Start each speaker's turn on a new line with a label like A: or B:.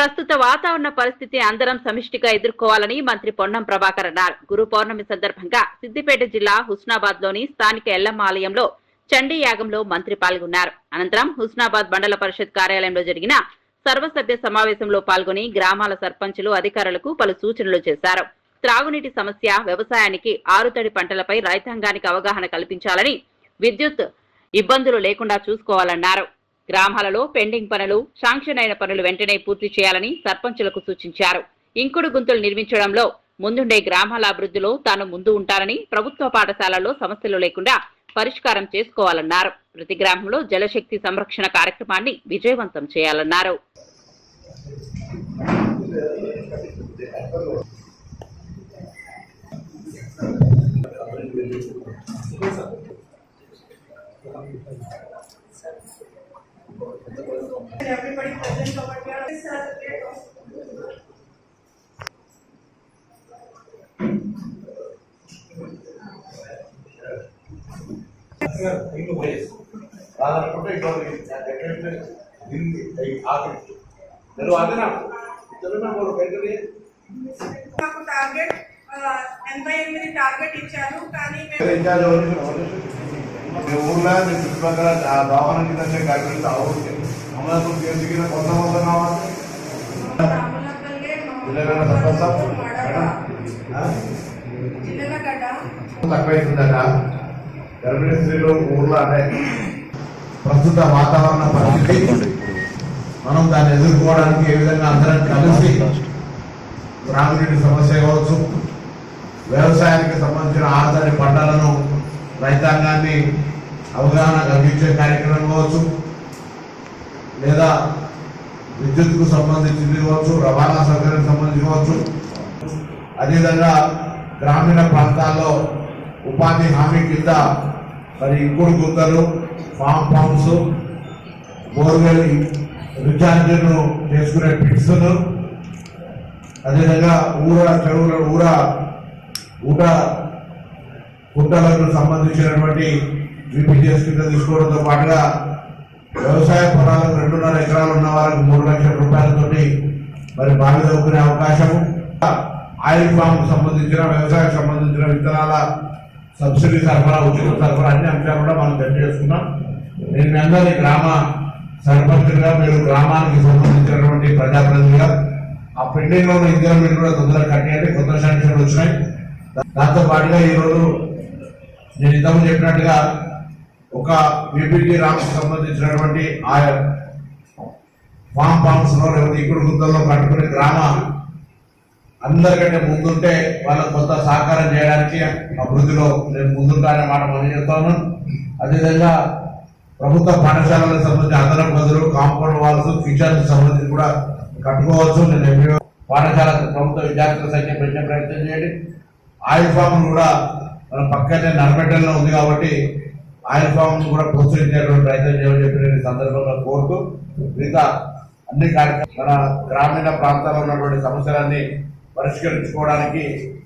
A: ప్రస్తుత వాతావరణ పరిస్థితి అందరం సమిష్టిగా ఎదుర్కోవాలని మంత్రి పొన్నం ప్రభాకర్ అన్నారు. గురు పౌర్ణమి సందర్భంగా సిద్దిపేట జిల్లా హుస్నాబాద్ లోని స్థానిక ఎల్లమ్మ ఆలయంలో చండీ యాగంలో మంత్రి పాల్గొన్నారు. అనంతరం హుస్నాబాద్ మండల పరిషత్ కార్యాలయంలో జరిగిన సర్వసభ్య సమావేశంలో పాల్గొని గ్రామాల సర్పంచులు అధికారులకు పలు సూచనలు చేశారు. త్రాగునీటి సమస్య, వ్యవసాయానికి, ఆరుతడి పంటలపై రైతాంగానికి అవగాహన కల్పించాలని, విద్యుత్ ఇబ్బందులు లేకుండా చూసుకోవాలన్నారు. గ్రామాలలో పెండింగ్ పనులు, శాంక్షన్ అయిన పనులు వెంటనే పూర్తి చేయాలని సర్పంచులకు సూచించారు. ఇంకుడు గుంతలు నిర్మించడంలో ముందుండే గ్రామాల అభివృద్ధిలో తాను ముందు ఉంటానని, ప్రభుత్వ పాఠశాలల్లో సమస్యలు లేకుండా పరిష్కారం చేసుకోవాలన్నారు. ప్రతి గ్రామంలో జలశక్తి సంరక్షణ కార్యక్రమాన్ని విజయవంతం చేయాలన్నారు.
B: Everybody present over here. Target 88 target ఇచ్చారు. కానీ
C: ఊర్లో చుట్టుపక్కల దవాఖానకి వచ్చే కార్యక్రమం అవుతుంది. అమలాపూర్ దిగిన కొత్త మొత్తం కావాలి. తక్కువైతుందట గర్భిణీ స్త్రీలు ఊర్లో. అంటే ప్రస్తుత వాతావరణ పరిస్థితి మనం దాన్ని ఎదుర్కోవడానికి ఏ విధంగా అందరం కలిసి త్రాగునీటి సమస్య కావచ్చు, వ్యవసాయానికి సంబంధించిన ఆరుతడి పంటలను రైతాంగాన్ని అవగాహన కలిగించే కార్యక్రమం కావచ్చు, లేదా విద్యుత్కు సంబంధించింది కావచ్చు, రవాణా సౌకర్యం సంబంధించి కావచ్చు. అదేవిధంగా గ్రామీణ ప్రాంతాల్లో ఉపాధి హామీ కింద మరి ఇంకుడు గుంతలు, ఫామ్ పంప్స్, బోర్వెల్ రీఛార్జీలను చేసుకునే పిట్స్ను, అదేవిధంగా చెరువుల ఊట కుంటలకు సంబంధించినటువంటి విపిజిఎస్ కింద తీసుకోవడంతో పాటుగా వ్యవసాయ పొలాలకు 2.5 ఎకరాలు ఉన్న వారికి 3 లక్షల రూపాయలతోటి మరి బావి దొరుకునే అవకాశము, ఆయిల్ ఫామ్ సంబంధించిన వ్యవసాయానికి సంబంధించిన విత్తనాల సబ్సిడీ సరఫరా, ఉచిత సరఫరా అన్ని అంశాలు కూడా మనం తెలియజేస్తున్నాం. నేను అందరి గ్రామ సర్పంచులుగా, మీరు గ్రామానికి సంబంధించినటువంటి ప్రజాప్రతినిధిగా ఆ పెండింగ్ లో ఇంజనీర్లు కూడా తొందరగా కట్టేయండి. కొత్త శాంక్షన్లు వచ్చినాయి. దాంతో పాటుగా ఈరోజు నేను ఇంతకు చెప్పినట్టుగా ఒక విపిటి రామ్కి సంబంధించినటువంటి ఆ ఫామ్ పంప్స్ లో లేకపోతే ఇంకుడు గుంతల్లో కట్టుకునే గ్రామ అందరికంటే ముందుంటే వాళ్ళకు కొంత సహకారం చేయడానికి అభివృద్ధిలో నేను ముందుంటానే మాట మనం చెప్తాను. అదేవిధంగా ప్రభుత్వ పాఠశాలలకు సంబంధించి అదనపు గదులు, కాంపౌండ్ వాల్స్, కిచెన్ సంబంధించి కూడా కట్టుకోవచ్చు. నేను పాఠశాల ప్రభుత్వ విద్యార్థుల సంఖ్య పెంచే ప్రయత్నం చేయండి. ఆయిల్ ఫామ్ కూడా మన పక్కనే నర్మెటల్లో ఉంది కాబట్టి ఆయిల్ ఫామ్ కూడా ప్రోత్సహించేటువంటి ప్రయత్నం చేయమని చెప్పి నేను సందర్భంగా కోరుతూ, మిగతా అన్ని కార్యక్రమాలు మన గ్రామీణ ప్రాంతాల్లో ఉన్నటువంటి సమస్యలన్నీ పరిష్కరించుకోవడానికి